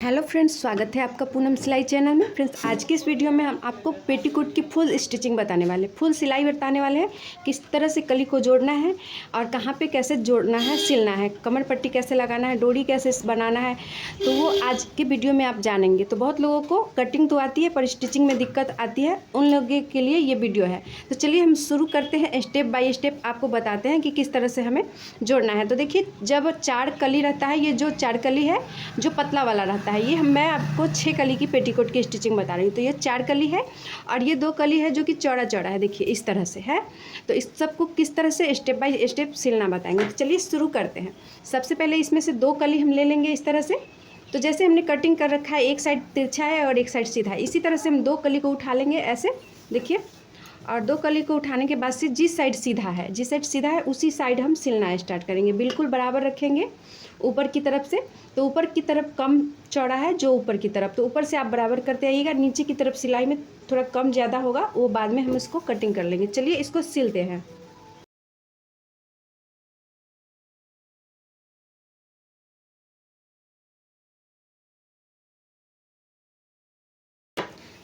Hello friends, स्वागत है आपका पूनम सिलाई चैनल में। फ्रेंड्स, आज की इस वीडियो में हम आपको पेटीकोट की फुल स्टिचिंग बताने वाले, फुल सिलाई बताने वाले हैं। किस तरह से कली को जोड़ना है और कहाँ पे कैसे जोड़ना है, सिलना है, कमर पट्टी कैसे लगाना है, डोरी कैसे बनाना है, तो वो आज के वीडियो में आप जानेंगे। तो बहुत लोगों को कटिंग तो आती है पर स्टिचिंग में दिक्कत आती है, उन लोगों के लिए ये वीडियो है। तो चलिए हम शुरू करते हैं, स्टेप बाय स्टेप आपको बताते हैं कि किस तरह से हमें जोड़ना है। तो देखिए, जब 4 कली रहता है, ये जो 4 कली है जो पतला वाला रहता है, ये मैं आपको 6 कली की पेटीकोट की स्टिचिंग बता रही हूँ। तो ये 4 कली है और ये 2 कली है जो कि चौड़ा चौड़ा है, देखिए इस तरह से है। तो इस सबको किस तरह से स्टेप बाय स्टेप सिलना बताएंगे। तो चलिए शुरू करते हैं। सबसे पहले इसमें से 2 कली हम ले लेंगे इस तरह से। तो जैसे हमने कटिंग कर रखा है, एक साइड तिरछा है और एक साइड सीधा है, इसी तरह से हम 2 कली को उठा लेंगे ऐसे, देखिए। और 2 कली को उठाने के बाद से जिस साइड सीधा है उसी साइड हम सिलना स्टार्ट करेंगे। बिल्कुल बराबर रखेंगे ऊपर की तरफ से। तो ऊपर की तरफ कम चौड़ा है जो ऊपर की तरफ, तो ऊपर से आप बराबर करते आइएगा। नीचे की तरफ सिलाई में थोड़ा कम ज़्यादा होगा, वो बाद में हम इसको कटिंग कर लेंगे। चलिए इसको सिलते हैं।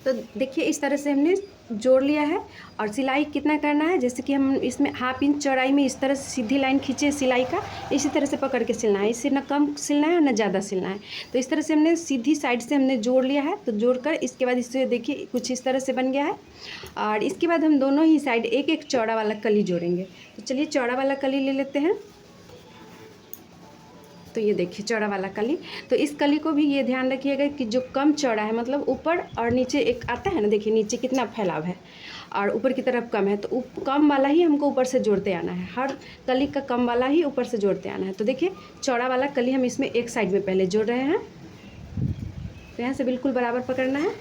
तो देखिए, इस तरह से हमने जोड़ लिया है। और सिलाई कितना करना है, जैसे कि हम इसमें 1/2 इंच चौड़ाई में इस तरह से सीधी लाइन खींचे सिलाई का, इसी तरह से पकड़ के सिलना है। इससे ना कम सिलना है ना ज़्यादा सिलना है। तो इस तरह से हमने सीधी साइड से हमने जोड़ लिया है। तो जोड़कर इसके बाद इससे देखिए कुछ इस तरह से बन गया है। और इसके बाद हम दोनों ही साइड एक एक चौड़ा वाला कली जोड़ेंगे। तो चलिए चौड़ा वाला कली ले लेते हैं। तो ये देखिए चौड़ा वाला कली। तो इस कली को भी ये ध्यान रखिएगा कि जो कम चौड़ा है, मतलब ऊपर और नीचे एक आता है ना, देखिए नीचे कितना फैलाव है और ऊपर की तरफ कम है, तो कम वाला ही हमको ऊपर से जोड़ते आना है। हर कली का कम वाला ही ऊपर से जोड़ते आना है। तो देखिए चौड़ा वाला कली हम इसमें एक साइड में पहले जोड़ रहे हैं। तो यहाँ से बिल्कुल बराबर पकड़ना है।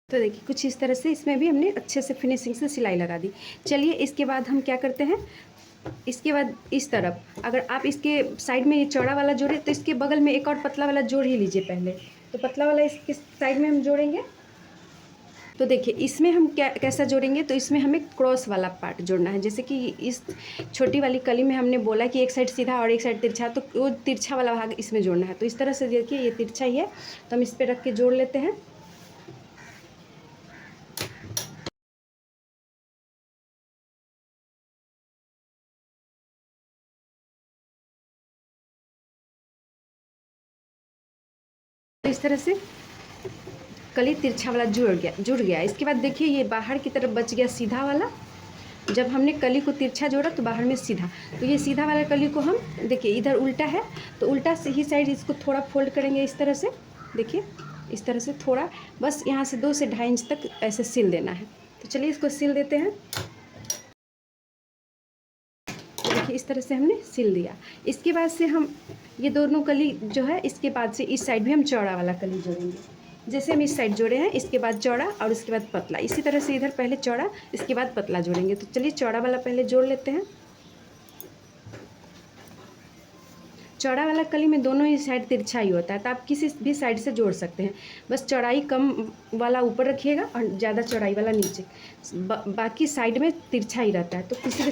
तो देखिए कुछ इस तरह से इसमें भी हमने अच्छे से फिनिशिंग से सिलाई लगा दी। चलिए इसके बाद हम क्या करते हैं, इसके बाद इस तरफ अगर आप इसके साइड में ये चौड़ा वाला जोड़े तो इसके बगल में एक और पतला वाला जोड़ ही लीजिए पहले। तो पतला वाला इसके साइड में हम जोड़ेंगे। तो देखिए इसमें हम क्या कैसा जोड़ेंगे, तो इसमें हमें क्रॉस वाला पार्ट जोड़ना है। जैसे कि इस छोटी वाली कली में हमने बोला कि एक साइड सीधा और एक साइड तिरछा, तो वो तिरछा वाला भाग इसमें जोड़ना है। तो इस तरह से देखिए ये तिरछा ही है, तो हम इस पर रख के जोड़ लेते हैं। तो इस तरह से कली तिरछा वाला जुड़ गया। इसके बाद देखिए ये बाहर की तरफ बच गया सीधा वाला। जब हमने कली को तिरछा जोड़ा तो बाहर में सीधा, तो ये सीधा वाला कली को हम देखिए इधर उल्टा है, तो उल्टा से ही साइड इसको थोड़ा फोल्ड करेंगे इस तरह से। देखिए इस तरह से थोड़ा, बस यहाँ से 2 से 2.5 इंच तक ऐसे सिल देना है। तो चलिए इसको सिल देते हैं। तो देखिए इस तरह से हमने सिल दिया। इसके बाद से हम ये दोनों कली जो है, इसके बाद से इस साइड भी हम चौड़ा वाला कली जोड़ेंगे। जैसे हम इस साइड जोड़े हैं, इसके बाद चौड़ा और इसके बाद पतला, इसी तरह से इधर पहले चौड़ा इसके बाद पतला जोड़ेंगे। तो चलिए चौड़ा वाला पहले जोड़ लेते हैं। चौड़ा वाला कली में दोनों ही साइड तिरछा ही होता है, तो आप किसी भी साइड से जोड़ सकते हैं। बस चौड़ाई कम वाला ऊपर रखिएगा और ज़्यादा चौड़ाई वाला नीचे, बाकी साइड में तिरछा ही रहता है। तो किसी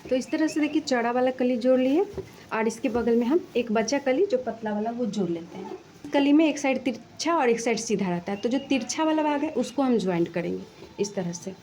तो इस तरह से देखिए चौड़ा वाला कली जोड़ लिए और इसके बगल में हम एक बचा कली जो पतला वाला वो जोड़ लेते हैं। कली में एक साइड तिरछा और एक साइड सीधा रहता है, तो जो तिरछा वाला भाग है उसको हम ज्वाइंट करेंगे इस तरह से।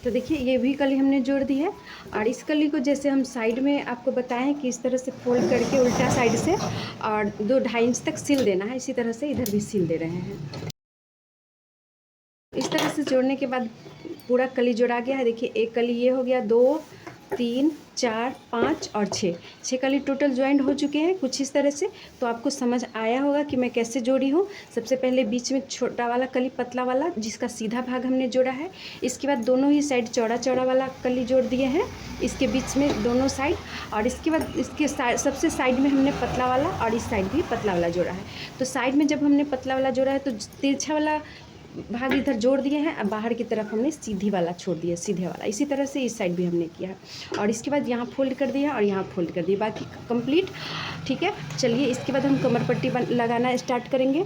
तो देखिए ये भी कली हमने जोड़ दी है। और इस कली को जैसे हम साइड में आपको बताएं कि इस तरह से फोल्ड करके उल्टा साइड से और 2-2.5 इंच तक सिल देना है, इसी तरह से इधर भी सिल दे रहे हैं। इस तरह से जोड़ने के बाद पूरा कली जोड़ा गया है। देखिए एक कली ये हो गया, 2 3 4 5 और 6 कली टोटल ज्वाइंट हो चुके हैं कुछ इस तरह से। तो आपको समझ आया होगा कि मैं कैसे जोड़ी हूँ। सबसे पहले बीच में छोटा वाला कली पतला वाला जिसका सीधा भाग हमने जोड़ा है। इसके बाद दोनों ही साइड चौड़ा चौड़ा वाला कली जोड़ दिए हैं इसके बीच में दोनों साइड। और इसके बाद इसके सबसे साइड में हमने पतला वाला और इस साइड भी पतला वाला जोड़ा है। तो साइड में जब हमने पतला वाला जोड़ा है तो तिरछा वाला भाग इधर जोड़ दिए हैं। अब बाहर की तरफ हमने सीधी वाला छोड़ दिया, सीधे वाला। इसी तरह से इस साइड भी हमने किया है। और इसके बाद यहाँ फोल्ड कर दिया और यहाँ फोल्ड कर दिया, बाकी कंप्लीट। ठीक है, चलिए इसके बाद हम कमर पट्टी लगाना स्टार्ट करेंगे।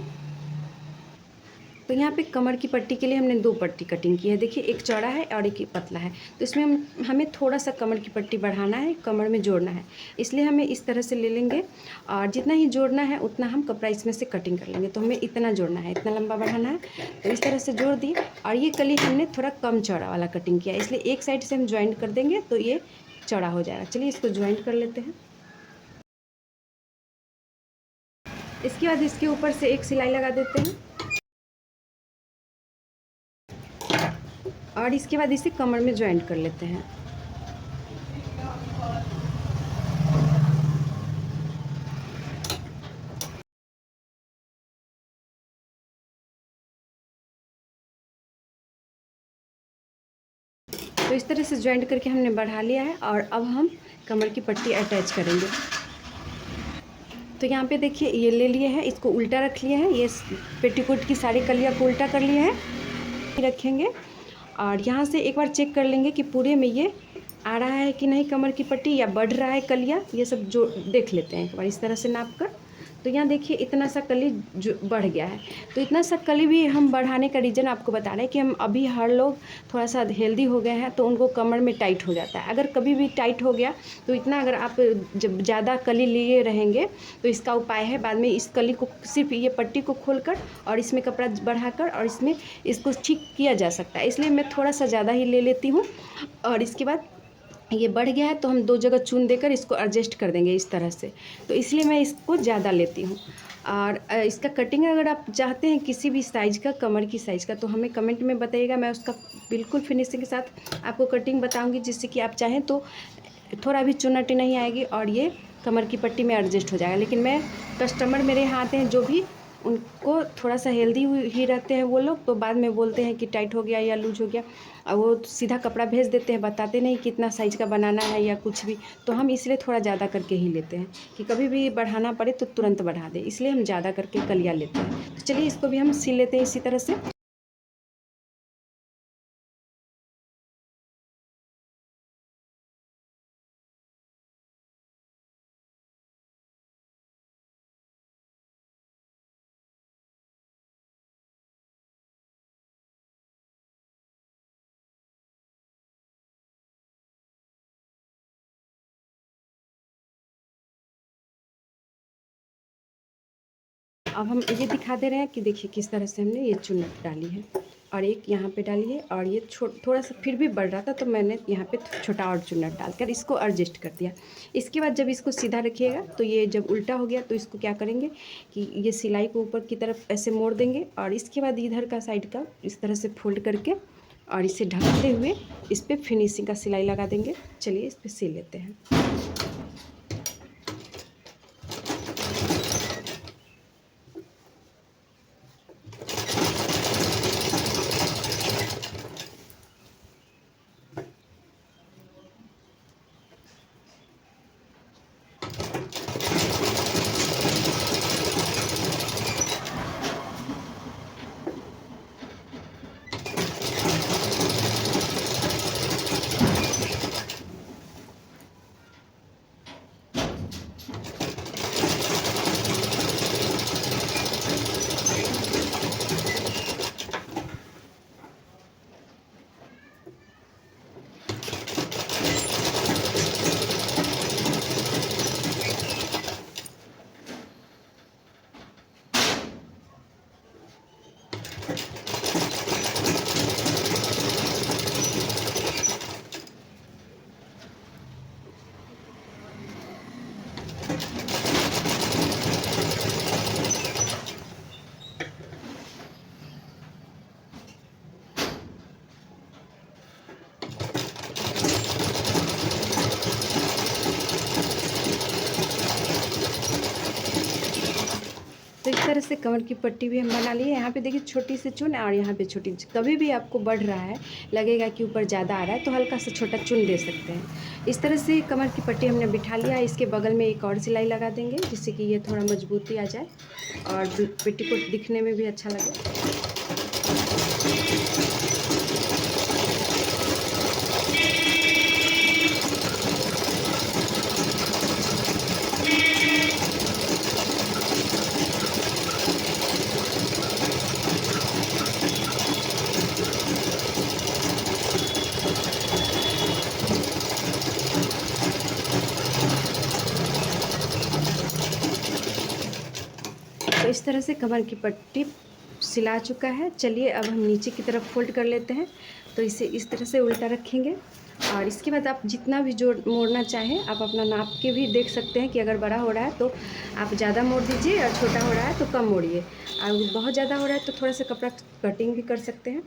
तो यहाँ पे कमर की पट्टी के लिए हमने 2 पट्टी कटिंग की है। देखिए एक चौड़ा है और एक पतला है। तो इसमें हमें थोड़ा सा कमर की पट्टी बढ़ाना है, कमर में जोड़ना है। इसलिए हमें इस तरह से ले लेंगे और जितना ही जोड़ना है उतना हम कपड़ा इसमें से कटिंग कर लेंगे। तो हमें इतना जोड़ना है, इतना लंबा बढ़ाना है। तो इस तरह से जोड़ दिए। और ये कली हमने थोड़ा कम चौड़ा वाला कटिंग किया, इसलिए एक साइड से हम ज्वाइंट कर देंगे तो ये चौड़ा हो जाएगा। चलिए इसको ज्वाइंट कर लेते हैं। इसके बाद इसके ऊपर से एक सिलाई लगा देते हैं और इसके बाद इसे कमर में ज्वाइंट कर लेते हैं। तो इस तरह से ज्वाइंट करके हमने बढ़ा लिया है और अब हम कमर की पट्टी अटैच करेंगे। तो यहाँ पे देखिए ये ले लिए हैं, इसको उल्टा रख लिए हैं। ये पेटीकोट की सारी कलियाँ को उल्टा कर लिए हैं, रखेंगे। और यहाँ से एक बार चेक कर लेंगे कि पूरे में ये आ रहा है कि नहीं कमर की पट्टी, या बढ़ रहा है कलिया, ये सब जो देख लेते हैं एक बार इस तरह से नाप कर। तो यहाँ देखिए इतना सा कली जो बढ़ गया है। तो इतना सा कली भी हम बढ़ाने का रीज़न आपको बता रहे हैं कि हम अभी हर लोग थोड़ा सा हेल्दी हो गए हैं तो उनको कमर में टाइट हो जाता है। अगर कभी भी टाइट हो गया तो इतना, अगर आप जब ज़्यादा कली लिए रहेंगे तो इसका उपाय है बाद में इस कली को सिर्फ ये पट्टी को खोलकर और इसमें कपड़ा बढ़ाकर और इसमें इसको ठीक किया जा सकता है। इसलिए मैं थोड़ा सा ज़्यादा ही ले लेती हूँ। और इसके बाद ये बढ़ गया है तो हम 2 जगह चून देकर इसको एडजस्ट कर देंगे इस तरह से। तो इसलिए मैं इसको ज़्यादा लेती हूँ। और इसका कटिंग अगर आप चाहते हैं किसी भी साइज़ का, कमर की साइज़ का, तो हमें कमेंट में बताइएगा। मैं उसका बिल्कुल फिनिशिंग के साथ आपको कटिंग बताऊँगी, जिससे कि आप चाहें तो थोड़ा भी चुनौती नहीं आएगी और ये कमर की पट्टी में एडजस्ट हो जाएगा। लेकिन मैं कस्टमर मेरे यहाँ आते हैं जो भी, उनको थोड़ा सा हेल्दी ही रहते हैं वो लोग, तो बाद में बोलते हैं कि टाइट हो गया या लूज हो गया, और वो सीधा कपड़ा भेज देते हैं, बताते नहीं कितना साइज़ का बनाना है या कुछ भी। तो हम इसलिए थोड़ा ज़्यादा करके ही लेते हैं कि कभी भी बढ़ाना पड़े तो तुरंत बढ़ा दें, इसलिए हम ज़्यादा करके कलिया लेते हैं। तो चलिए इसको भी हम सिल लेते हैं इसी तरह से। अब हम ये दिखा दे रहे हैं कि देखिए किस तरह से हमने ये चुन्नट डाली है और एक यहाँ पे डाली है, और ये थोड़ा सा फिर भी बढ़ रहा था तो मैंने यहाँ पे छोटा और चुन्नट डालकर इसको एडजस्ट कर दिया। इसके बाद जब इसको सीधा रखिएगा तो ये जब उल्टा हो गया तो इसको क्या करेंगे कि ये सिलाई को ऊपर की तरफ ऐसे मोड़ देंगे और इसके बाद इधर का साइड का इस तरह से फोल्ड करके और इसे ढकते हुए इस पर फिनिशिंग का सिलाई लगा देंगे। चलिए इस पर सिल लेते हैं। तरह से कमर की पट्टी भी हम बना लिए। यहाँ पे देखिए छोटी सी चुन और यहाँ पे छोटी। कभी भी आपको बढ़ रहा है, लगेगा कि ऊपर ज़्यादा आ रहा है, तो हल्का सा छोटा चुन दे सकते हैं। इस तरह से कमर की पट्टी हमने बिठा लिया। इसके बगल में एक और सिलाई लगा देंगे, जिससे कि ये थोड़ा मजबूती आ जाए और पेटीकोट दिखने में भी अच्छा लगे। तो इस तरह से कमर की पट्टी सिला चुका है। चलिए अब हम नीचे की तरफ फोल्ड कर लेते हैं। तो इसे इस तरह से उल्टा रखेंगे और इसके बाद आप जितना भी जोड़ मोड़ना चाहें आप अपना नाप के भी देख सकते हैं कि अगर बड़ा हो रहा है तो आप ज़्यादा मोड़ दीजिए और छोटा हो रहा है तो कम मोड़िए। और बहुत ज़्यादा हो रहा है तो थोड़ा सा कपड़ा कटिंग भी कर सकते हैं।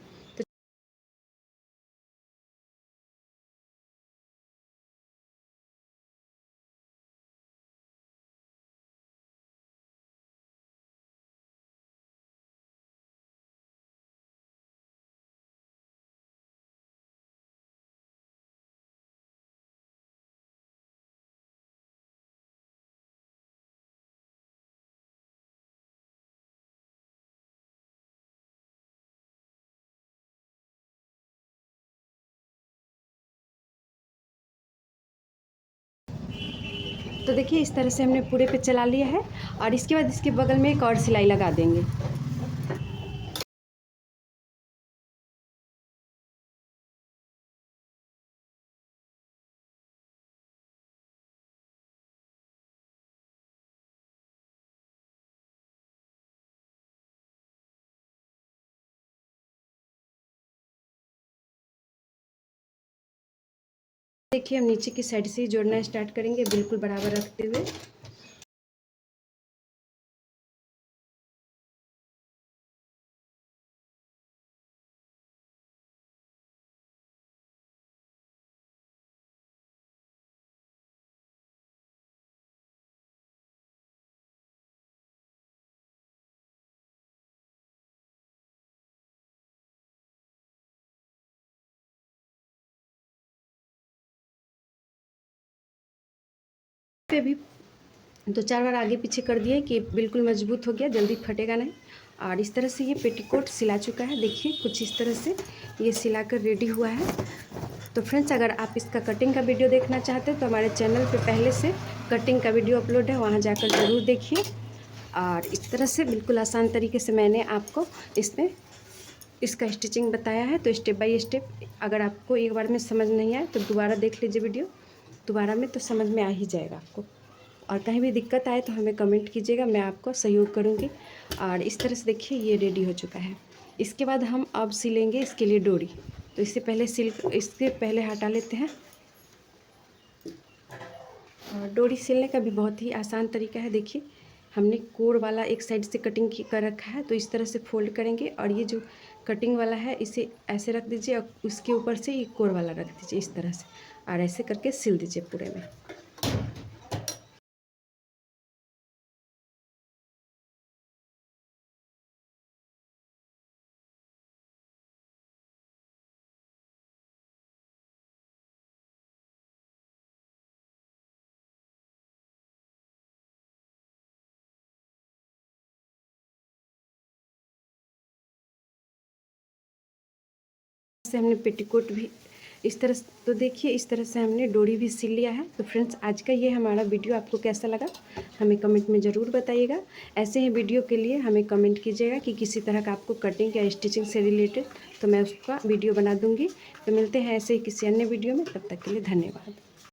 तो देखिए इस तरह से हमने पूरे पे चला लिया है और इसके बाद इसके बगल में एक और सिलाई लगा देंगे। देखिए हम नीचे की साइड से ही जोड़ना स्टार्ट करेंगे, बिल्कुल बराबर रखते हुए। पे भी 2-4 बार आगे पीछे कर दिए कि बिल्कुल मजबूत हो गया, जल्दी फटेगा नहीं। और इस तरह से ये पेटीकोट सिला चुका है। देखिए कुछ इस तरह से ये सिलाकर रेडी हुआ है। तो फ्रेंड्स अगर आप इसका कटिंग का वीडियो देखना चाहते हैं तो हमारे चैनल पे पहले से कटिंग का वीडियो अपलोड है, वहाँ जाकर ज़रूर देखिए। और इस तरह से बिल्कुल आसान तरीके से मैंने आपको इसमें इसका स्टिचिंग बताया है। तो स्टेप बाय स्टेप अगर आपको एक बार में समझ नहीं आए तो दोबारा देख लीजिए वीडियो, दोबारा में तो समझ में आ ही जाएगा आपको। और कहीं भी दिक्कत आए तो हमें कमेंट कीजिएगा, मैं आपको सहयोग करूँगी। और इस तरह से देखिए ये रेडी हो चुका है। इसके बाद हम अब सिलेंगे इसके लिए डोरी। तो इससे पहले हटा लेते हैं। और डोरी सिलने का भी बहुत ही आसान तरीका है। देखिए हमने कोर वाला एक साइड से कटिंग कर रखा है, तो इस तरह से फोल्ड करेंगे और ये जो कटिंग वाला है इसे ऐसे रख दीजिए और उसके ऊपर से ये कोर वाला रख दीजिए इस तरह से, और ऐसे करके सिल दीजिए पूरे में। से हमने पेटीकोट भी इस तरह से, तो देखिए इस तरह से हमने डोरी भी सिल लिया है। तो फ्रेंड्स आज का ये हमारा वीडियो आपको कैसा लगा हमें कमेंट में ज़रूर बताइएगा। ऐसे ही वीडियो के लिए हमें कमेंट कीजिएगा कि किसी तरह का आपको कटिंग या स्टिचिंग से रिलेटेड, तो मैं उसका वीडियो बना दूँगी। तो मिलते हैं ऐसे ही किसी अन्य वीडियो में, तब तक के लिए धन्यवाद।